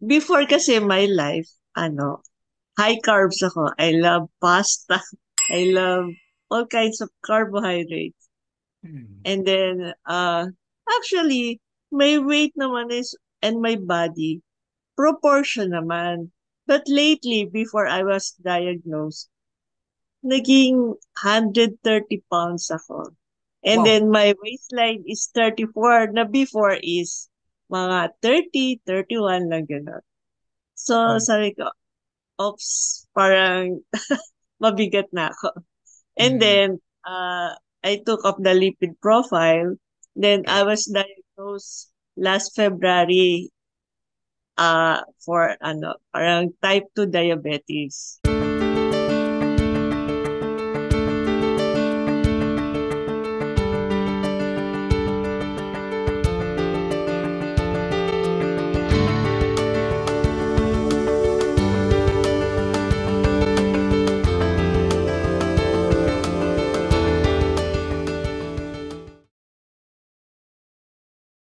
before kasi my life, high carbs ako. I love pasta. I love all kinds of carbohydrates. Mm. And then, actually, my weight naman is, and my body, proportion naman. But lately, before I was diagnosed, naging 130 pounds ako. And Wow. then my waistline is 34 na before is mga 30, 31 lang gano'n. So Mm. sabi ko, oops, parang mabigat na ako. And Mm. then I took up the lipid profile. Then I Okay. was diagnosed last February for parang type 2 diabetes.